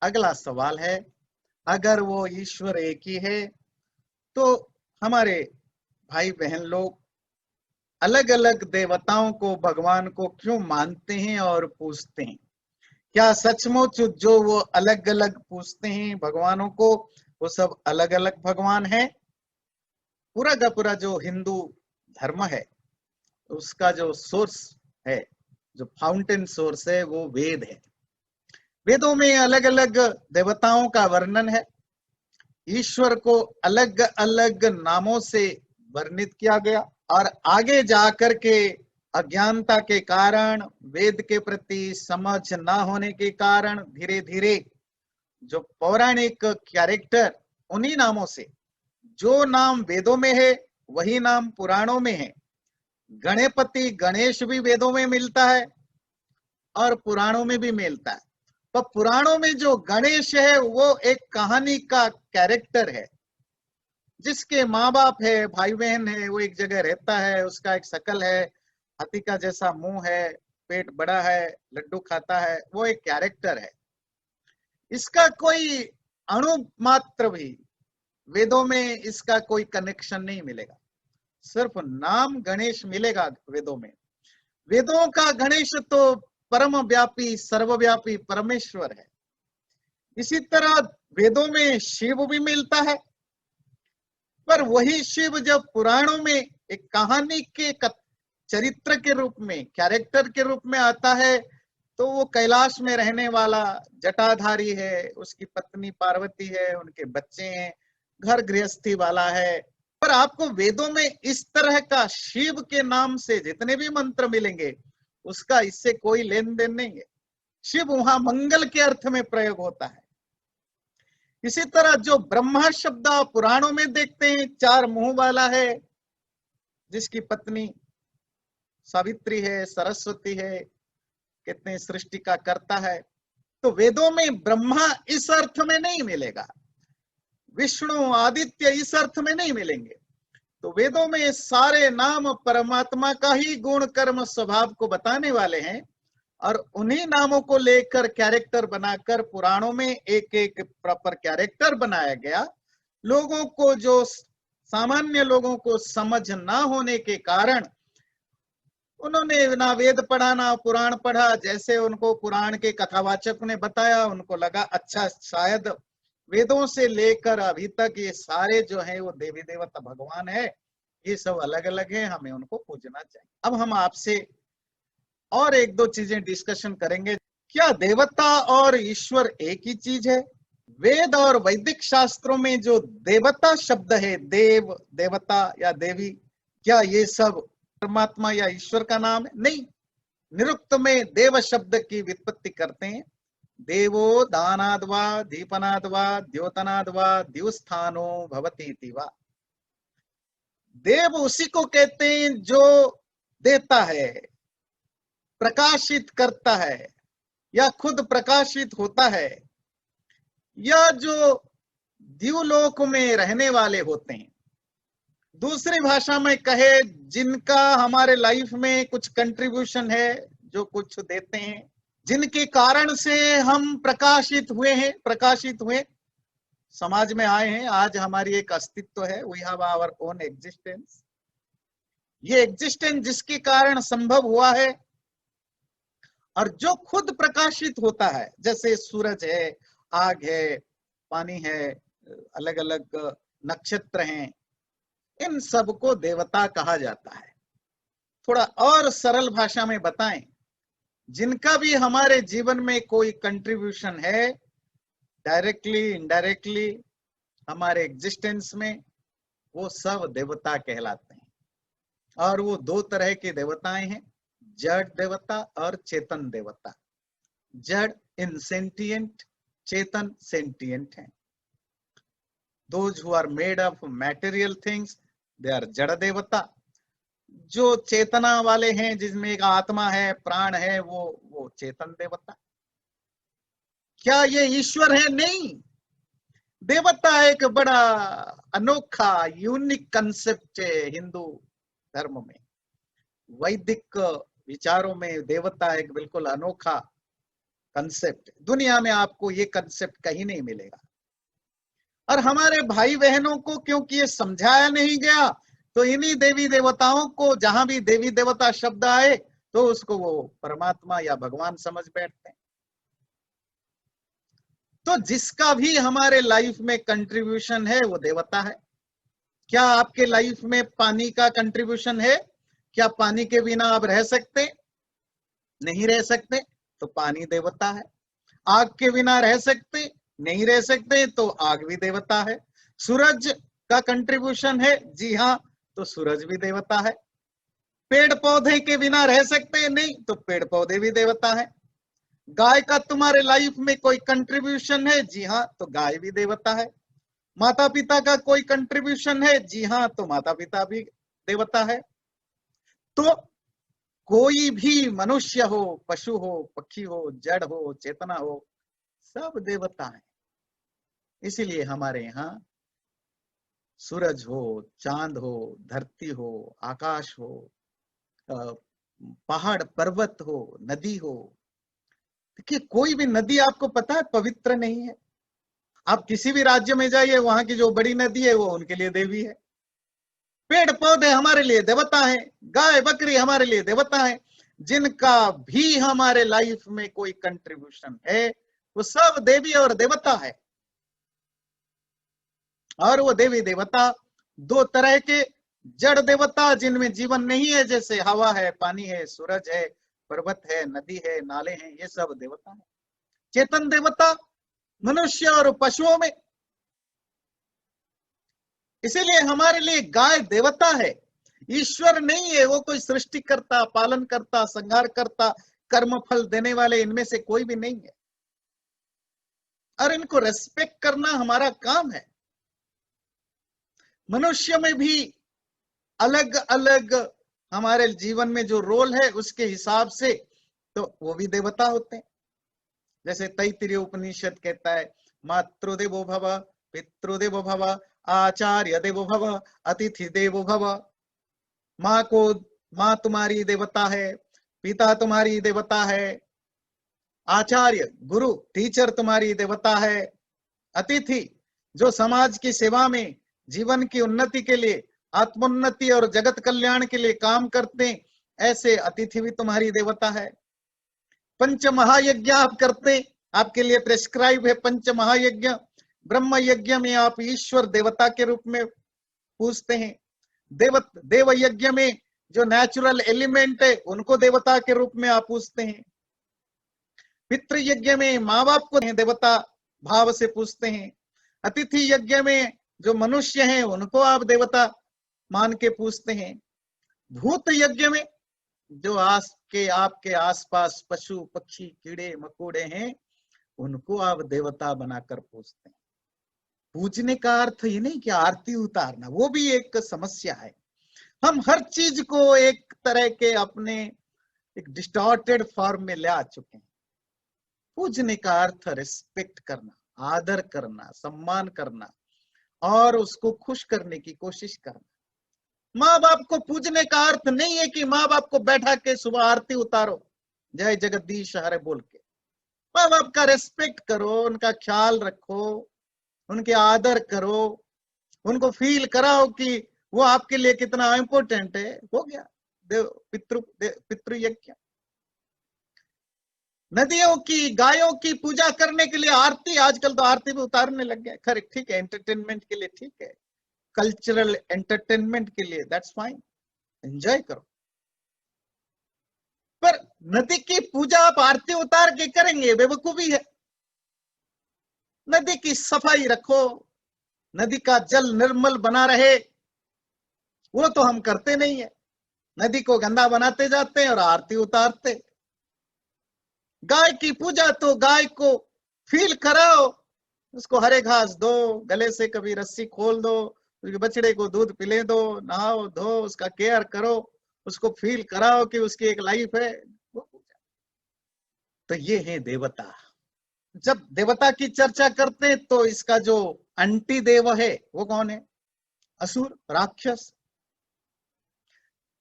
अगला सवाल है, अगर वो ईश्वर एक ही है तो हमारे भाई बहन लोग अलग अलग देवताओं को, भगवान को क्यों मानते हैं और पूजते हैं? क्या सचमुच जो वो अलग अलग पूजते हैं भगवानों को, वो सब अलग अलग भगवान हैं? पूरा का पूरा जो हिंदू धर्म है उसका जो सोर्स है, जो फाउंटेन सोर्स है, वो वेद है। वेदों में अलग अलग देवताओं का वर्णन है। ईश्वर को अलग अलग नामों से वर्णित किया गया और आगे जाकर के अज्ञानता के कारण, वेद के प्रति समझ न होने के कारण धीरे धीरे जो पौराणिक कैरेक्टर, उन्हीं नामों से, जो नाम वेदों में है वही नाम पुराणों में है। गणपति, गणेश भी वेदों में मिलता है और पुराणों में भी मिलता है। तो पुराणों में जो गणेश है वो एक कहानी का कैरेक्टर है, जिसके माँ बाप है, भाई बहन है, वो एक जगह रहता है, उसका एक शकल है, हाथी का जैसा मुंह है, पेट बड़ा है, लड्डू खाता है, वो एक कैरेक्टर है। इसका कोई अणु मात्र भी वेदों में इसका कोई कनेक्शन नहीं मिलेगा। सिर्फ नाम गणेश मिलेगा वेदों में। वेदों का गणेश तो परम व्यापी, सर्वव्यापी परमेश्वर है। इसी तरह वेदों में शिव भी मिलता है, पर वही शिव जब पुराणों में एक कहानी के चरित्र के रूप में, कैरेक्टर के रूप में आता है, तो वो कैलाश में रहने वाला जटाधारी है, उसकी पत्नी पार्वती है, उनके बच्चे हैं, घर गृहस्थी वाला है। पर आपको वेदों में इस तरह का शिव के नाम से जितने भी मंत्र मिलेंगे, उसका इससे कोई लेन देन नहीं है। शिव वहां मंगल के अर्थ में प्रयोग होता है। इसी तरह जो ब्रह्मा शब्द पुराणों में देखते हैं, 4 मुंह वाला है, जिसकी पत्नी सावित्री है, सरस्वती है, कहते हैं सृष्टि का कर्ता है। तो वेदों में ब्रह्मा इस अर्थ में नहीं मिलेगा, विष्णु, आदित्य इस अर्थ में नहीं मिलेंगे। तो वेदों में सारे नाम परमात्मा का ही गुण, कर्म, स्वभाव को बताने वाले हैं और उन्हीं नामों को लेकर कैरेक्टर बनाकर पुराणों में एक एक प्रॉपर कैरेक्टर बनाया गया। लोगों को, जो सामान्य लोगों को समझ ना होने के कारण उन्होंने ना वेद पढ़ा ना पुराण पढ़ा। जैसे उनको पुराण के कथावाचक ने बताया, उनको लगा अच्छा शायद वेदों से लेकर अभी तक ये सारे जो है वो देवी देवता भगवान है, ये सब अलग अलग है, हमें उनको पूजना चाहिए। अब हम आपसे और एक दो चीजें डिस्कशन करेंगे। क्या देवता और ईश्वर एक ही चीज है? वेद और वैदिक शास्त्रों में जो देवता शब्द है, देव, देवता या देवी, क्या ये सब परमात्मा या ईश्वर का नाम है? नहीं। निरुक्त में देव शब्द की व्युत्पत्ति करते हैं। देवो दानाद्वा दीपनाद्वा द्योतनाद्वा द्युस्थानो भवतीति वा। देव उसी को कहते हैं जो देता है, प्रकाशित करता है या खुद प्रकाशित होता है, या जो द्युलोक में रहने वाले होते हैं। दूसरी भाषा में कहे, जिनका हमारे लाइफ में कुछ कंट्रीब्यूशन है, जो कुछ देते हैं, जिनके कारण से हम प्रकाशित हुए हैं, प्रकाशित हुए, समाज में आए हैं, आज हमारी एक अस्तित्व है। We have our own existence. ये एग्जिस्टेंस जिसके कारण संभव हुआ है और जो खुद प्रकाशित होता है, जैसे सूरज है, आग है, पानी है, अलग अलग नक्षत्र हैं, इन सबको देवता कहा जाता है। थोड़ा और सरल भाषा में बताएं, जिनका भी हमारे जीवन में कोई कंट्रीब्यूशन है, डायरेक्टली इनडायरेक्टली हमारे एग्जिस्टेंस में, वो सब देवता कहलाते हैं। और वो 2 तरह के देवताएं हैं, जड़ देवता और चेतन देवता। जड़ इनसेंटिएंट, चेतन सेंटिएंट है। Those who are made of material things, they are जड़ देवता। जो चेतना वाले हैं, जिसमें एक आत्मा है, प्राण है, वो चेतन देवता। क्या ये ईश्वर है? नहीं। देवता एक बड़ा अनोखा, यूनिक कंसेप्ट है हिंदू धर्म में। वैदिक विचारों में देवता एक बिल्कुल अनोखा कंसेप्ट। दुनिया में आपको ये कंसेप्ट कहीं नहीं मिलेगा। और हमारे भाई बहनों को क्योंकि ये समझाया नहीं गया, तो इन्हीं देवी देवताओं को, जहां भी देवी देवता शब्द आए तो उसको वो परमात्मा या भगवान समझ बैठते हैं। तो जिसका भी हमारे लाइफ में कंट्रीब्यूशन है वो देवता है। क्या आपके लाइफ में पानी का कंट्रीब्यूशन है? क्या पानी के बिना आप रह सकते? नहीं रह सकते, तो पानी देवता है। आग के बिना रह सकते? नहीं रह सकते, तो आग भी देवता है। सूरज का कंट्रीब्यूशन है? जी हाँ, तो सूरज भी देवता है। पेड़ पौधे के बिना रह सकते? नहीं, तो पेड़ पौधे भी देवता है। गाय का तुम्हारे लाइफ में कोई कंट्रीब्यूशन है? जी हाँ, तो गाय भी देवता है। माता पिता का कोई कंट्रीब्यूशन है? जी हाँ, तो माता पिता भी देवता है। तो कोई भी मनुष्य हो, पशु हो, पक्षी हो, जड़ हो, चेतना हो, सब देवता है। इसीलिए हमारे यहाँ सूरज हो, चांद हो, धरती हो, आकाश हो, पहाड़ पर्वत हो, नदी हो। देखिए, कोई भी नदी आपको पता है पवित्र नहीं है। आप किसी भी राज्य में जाइए, वहां की जो बड़ी नदी है वो उनके लिए देवी है। पेड़ पौधे हमारे लिए देवता है, गाय बकरी हमारे लिए देवता है। जिनका भी हमारे लाइफ में कोई कंट्रीब्यूशन है वो सब देवी और देवता है। और वो देवी देवता दो तरह के, जड़ देवता जिनमें जीवन नहीं है, जैसे हवा है, पानी है, सूरज है, पर्वत है, नदी है, नाले हैं, ये सब देवता है। चेतन देवता मनुष्य और पशुओं में। इसीलिए हमारे लिए गाय देवता है, ईश्वर नहीं है। वो कोई सृष्टि करता, पालन करता, संहार करता, कर्म फल देने वाले इनमें से कोई भी नहीं है। और इनको रेस्पेक्ट करना हमारा काम है। मनुष्य में भी अलग अलग हमारे जीवन में जो रोल है उसके हिसाब से तो वो भी देवता होते हैं। जैसे तैत्तिरीय उपनिषद कहता है, मातृदेवो भव, पितृदेवो भव, आचार्य देवो भव, अतिथि देवो भव। माँ तुम्हारी देवता है, पिता तुम्हारी देवता है, आचार्य गुरु टीचर तुम्हारी देवता है, अतिथि जो समाज की सेवा में, जीवन की उन्नति के लिए, आत्मोन्नति और जगत कल्याण के लिए काम करते हैं, ऐसे अतिथि भी तुम्हारी देवता है। पंच महायज्ञ आप करते, आपके लिए प्रेस्क्राइब है पंच महायज्ञ। ब्रह्म यज्ञ में आप ईश्वर देवता के रूप में पूजते हैं। देव यज्ञ में जो नेचुरल एलिमेंट है उनको देवता के रूप में आप पूजते हैं। पितृ यज्ञ में माँ बाप को देवता भाव से पूजते हैं। अतिथि यज्ञ में जो मनुष्य हैं उनको आप देवता मान के पूजते हैं। भूत यज्ञ में जो आपके आसपास पशु पक्षी कीड़े मकोड़े हैं उनको आप देवता बनाकर पूजते हैं। पूजने का अर्थ ये नहीं कि आरती उतारना, वो भी एक समस्या है। हम हर चीज को एक तरह के अपने एक डिस्टॉर्टेड फॉर्म में ले आ चुके हैं। पूजने का अर्थ रिस्पेक्ट करना, आदर करना, सम्मान करना और उसको खुश करने की कोशिश करना। माँ बाप को पूजने का अर्थ नहीं है कि माँ बाप को बैठा के सुबह आरती उतारो, जय जगदीश हरे बोल के। माँ बाप का रेस्पेक्ट करो, उनका ख्याल रखो, उनके आदर करो, उनको फील कराओ कि वो आपके लिए कितना इंपॉर्टेंट है। हो गया पितृ यज्ञ। नदियों की, गायों की पूजा करने के लिए आरती, आजकल तो आरती भी उतारने लग गए। खैर ठीक है, एंटरटेनमेंट के लिए ठीक है, कल्चरल एंटरटेनमेंट के लिए दैट्स फाइन, एंजॉय करो। पर नदी की पूजा आप आरती उतार के करेंगे, बेवकूफी है। नदी की सफाई रखो, नदी का जल निर्मल बना रहे, वो तो हम करते नहीं है। नदी को गंदा बनाते जाते हैं और आरती उतारते। गाय की पूजा तो गाय को फील कराओ, उसको हरे घास दो, गले से कभी रस्सी खोल दो, बछड़े को दूध पिले दो, नहाओ धो, उसका केयर करो, उसको फील कराओ कि उसकी एक लाइफ है। तो ये है देवता। जब देवता की चर्चा करते हैं तो इसका जो अंटी देव है वो कौन है? असुर, राक्षस।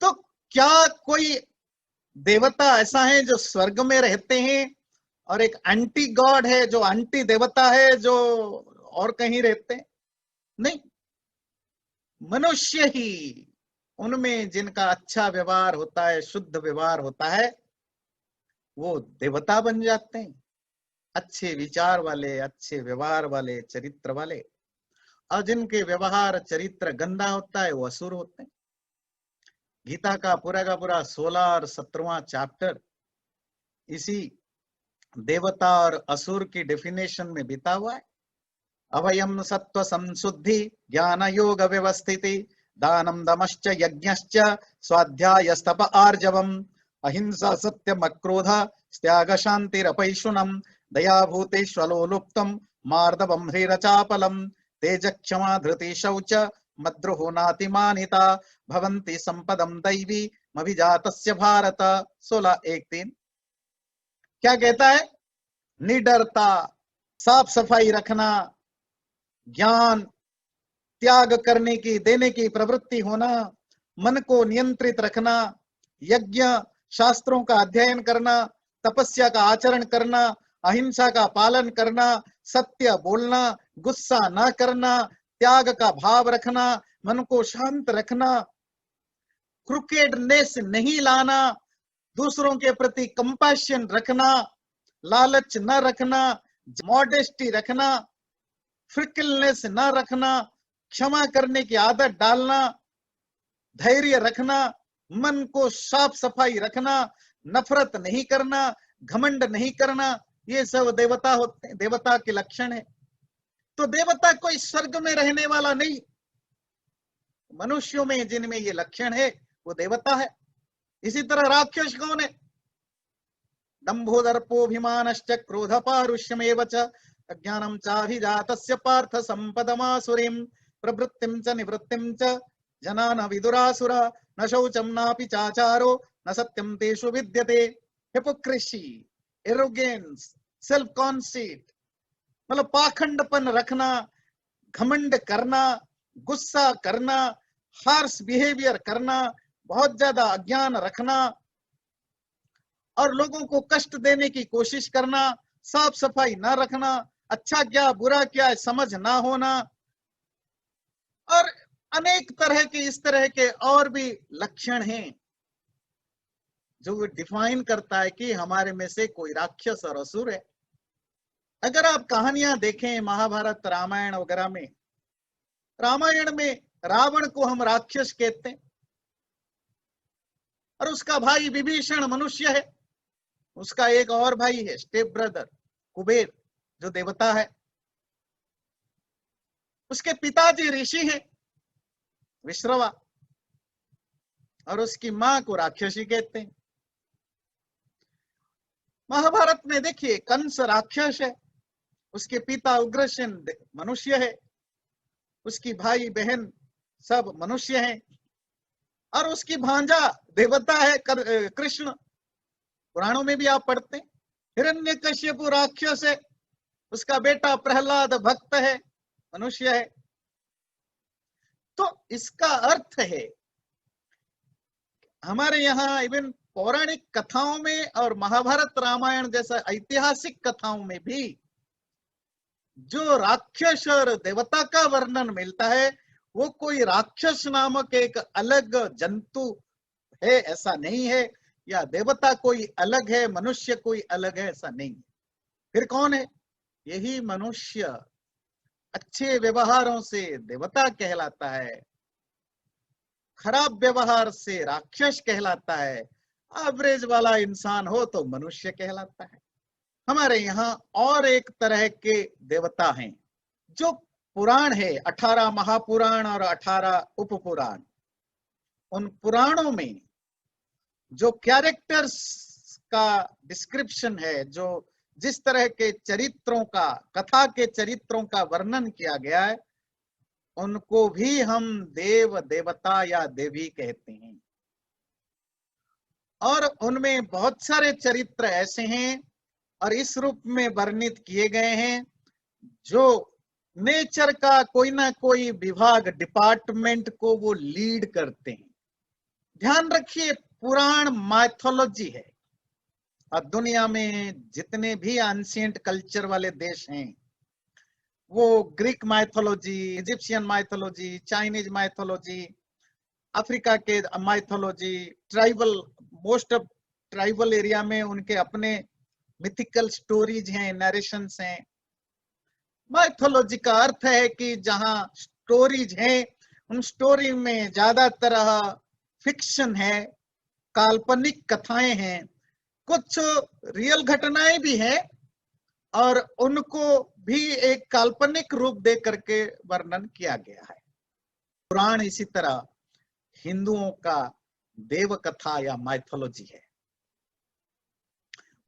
तो क्या कोई देवता ऐसा है जो स्वर्ग में रहते हैं और एक एंटी गॉड है, जो एंटी देवता है, जो और कहीं रहते हैं। नहीं, मनुष्य ही उनमें जिनका अच्छा व्यवहार होता है, शुद्ध व्यवहार होता है, वो देवता बन जाते हैं। अच्छे विचार वाले, अच्छे व्यवहार वाले, चरित्र वाले। और जिनके व्यवहार चरित्र गंदा होता है, वो असुर होते हैं। गीता का पूरा 16 और 17वां चैप्टर इसी देवता और असुर की डेफिनेशन में बीता हुआ है। अभयम सत्व संशुद्धि ज्ञान योग व्यवस्थिति दानम दमश्च यज्ञश्च स्वाध्यायस्तप आर्जवम अहिंसा सत्यम अक्रोध त्याग शांतिरपैशुनम दया भूतेष्वलोलुप्तम मार्दवम ह्रीरचापलम तेज क्षमा धृति शौच मद्रोहो नातिमानिता भवन्ति संपदम दैवी मभिजातस्य भारत। 16:1-3 क्या कहता है? निडरता, साफ सफाई रखना, ज्ञान, त्याग करने की, देने की प्रवृत्ति होना, मन को नियंत्रित रखना, यज्ञ शास्त्रों का अध्ययन करना, तपस्या का आचरण करना, अहिंसा का पालन करना, सत्य बोलना, गुस्सा ना करना, त्याग का भाव रखना, मन को शांत रखना, क्रुकेडनेस नहीं लाना, दूसरों के प्रति कंपैशन रखना, लालच न रखना, मॉडेस्टी रखना, फ्रिकलनेस न रखना, क्षमा करने की आदत डालना, धैर्य रखना, मन को साफ सफाई रखना, नफरत नहीं करना, घमंड नहीं करना, ये सब देवता होते हैं, देवता के लक्षण है। तो देवता कोई स्वर्ग में रहने वाला नहीं, मनुष्यों में जिनमें ये लक्षण है वो देवता है। इसी तरह राक्षस कौन है? दंभो दर्पोभिमानश्च क्रोध पारुष्यमेव च अज्ञानं चाभिजातस्य पार्थ संपदमासुरीं प्रवृत्तिं च निवृत्तिं च जना न विदुरासुरा न शौचं नापि चाचारो न सत्यं तेषु विद्यते। हिपोक्रेसी, एरोगेंस, सेल्फ कॉन्सीट, मतलब पाखंडपन रखना, घमंड करना, गुस्सा करना, हार्श बिहेवियर करना, बहुत ज्यादा अज्ञान रखना और लोगों को कष्ट देने की कोशिश करना, साफ सफाई ना रखना, अच्छा क्या बुरा क्या समझ ना होना, और अनेक तरह के इस तरह के और भी लक्षण हैं जो डिफाइन करता है कि हमारे में से कोई राक्षस और असुर है। अगर आप कहानियां देखें महाभारत रामायण वगैरह में, रामायण में रावण को हम राक्षस कहते हैं और उसका भाई विभीषण मनुष्य है। उसका एक और भाई है स्टेप ब्रदर कुबेर, जो देवता है। उसके पिताजी ऋषि हैं विश्रवा, और उसकी मां को राक्षसी कहते हैं। महाभारत में देखिए कंस राक्षस है, उसके पिता उग्रसेन मनुष्य है, उसकी भाई बहन सब मनुष्य हैं, और उसकी भांजा देवता है कृष्ण। पुराणों में भी आप पढ़ते हैं। हिरण्यकश्यप राक्षस है, उसका बेटा प्रहलाद भक्त है, मनुष्य है। तो इसका अर्थ है हमारे यहाँ इवन पौराणिक कथाओं में और महाभारत रामायण जैसा ऐतिहासिक कथाओं में भी जो राक्षस और देवता का वर्णन मिलता है वो कोई राक्षस नामक एक अलग जंतु है ऐसा नहीं है, या देवता कोई अलग है, मनुष्य कोई अलग है, ऐसा नहीं। फिर कौन है? यही मनुष्य अच्छे व्यवहारों से देवता कहलाता है, खराब व्यवहार से राक्षस कहलाता है, एवरेज वाला इंसान हो तो मनुष्य कहलाता है। हमारे यहाँ और एक तरह के देवता हैं जो पुराण है, 18 महापुराण और 18 उपपुराण। उन पुराणों में जो कैरेक्टर्स का डिस्क्रिप्शन है, जो जिस तरह के चरित्रों का, कथा के चरित्रों का वर्णन किया गया है, उनको भी हम देव, देवता या देवी कहते हैं। और उनमें बहुत सारे चरित्र ऐसे हैं और इस रूप में वर्णित किए गए हैं जो नेचर का कोई ना कोई विभाग, डिपार्टमेंट को वो लीड करते हैं। ध्यान रखिए, पुराण माइथोलॉजी है, और दुनिया में जितने भी एंशिएंट कल्चर वाले देश हैं, वो Greek mythology, Egyptian mythology, Chinese mythology, Africa के mythology, tribal, most of tribal area में उनके अपने मिथिकल स्टोरीज हैं, नरेशंस हैं। माइथोलॉजी का अर्थ है कि जहां स्टोरीज हैं, उन स्टोरी में ज्यादातर फिक्शन है, काल्पनिक कथाएं हैं, कुछ रियल घटनाएं भी हैं और उनको भी एक काल्पनिक रूप दे करके वर्णन किया गया है। पुराण इसी तरह हिंदुओं का देव कथा या माइथोलॉजी है।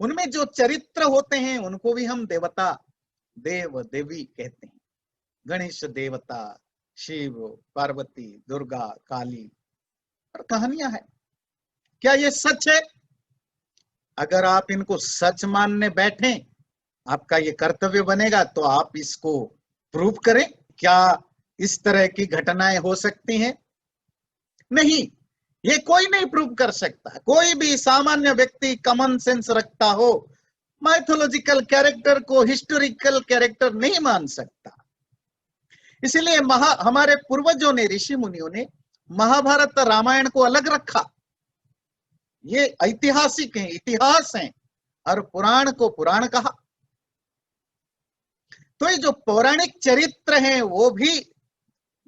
उनमें जो चरित्र होते हैं उनको भी हम देवता, देव देवी कहते हैं। गणेश देवता, शिव, पार्वती, दुर्गा, काली, और कहानियां हैं। क्या ये सच है? अगर आप इनको सच मानने बैठे, आपका ये कर्तव्य बनेगा तो आप इसको प्रूव करें। क्या इस तरह की घटनाएं हो सकती हैं? नहीं, ये कोई नहीं प्रूव कर सकता। कोई भी सामान्य व्यक्ति कॉमन सेंस रखता हो माइथोलॉजिकल कैरेक्टर को हिस्टोरिकल कैरेक्टर नहीं मान सकता। इसलिए हमारे पूर्वजों ने, ऋषि मुनियों ने महाभारत रामायण को अलग रखा। ये ऐतिहासिक हैं, इतिहास हैं, और पुराण को पुराण कहा। तो ये जो पौराणिक चरित्र हैं वो भी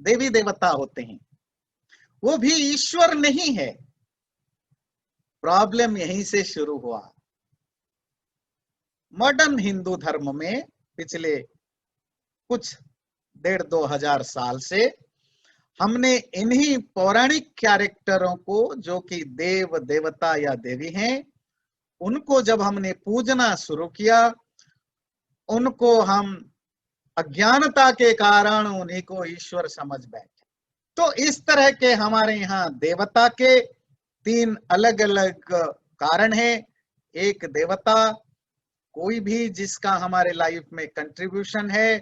देवी देवता होते हैं, वो भी ईश्वर नहीं है। प्रॉब्लम यहीं से शुरू हुआ। मॉडर्न हिंदू धर्म में पिछले कुछ 1,500-2,000 साल से हमने इन्हीं पौराणिक कैरेक्टरों को, जो कि देव देवता या देवी हैं, उनको जब हमने पूजना शुरू किया, उनको हम अज्ञानता के कारण उन्हीं को ईश्वर समझ बैठे। तो इस तरह के हमारे यहाँ देवता के 3 अलग अलग कारण हैं। एक देवता कोई भी जिसका हमारे लाइफ में कंट्रीब्यूशन है,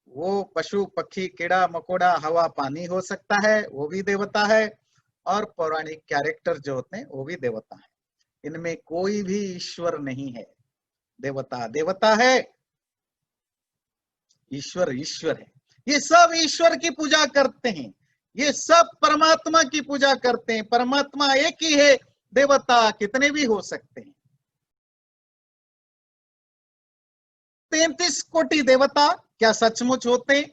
वो पशु पक्षी कीड़ा मकोड़ा हवा पानी हो सकता है, वो भी देवता है। और पौराणिक कैरेक्टर जो होते हैं वो भी देवता है। इनमें कोई भी ईश्वर नहीं है। देवता देवता है, ईश्वर ईश्वर है। ये सब ईश्वर की पूजा करते हैं, ये सब परमात्मा की पूजा करते हैं। परमात्मा एक ही है, देवता कितने भी हो सकते हैं। 33 कोटि देवता क्या सचमुच होते हैं?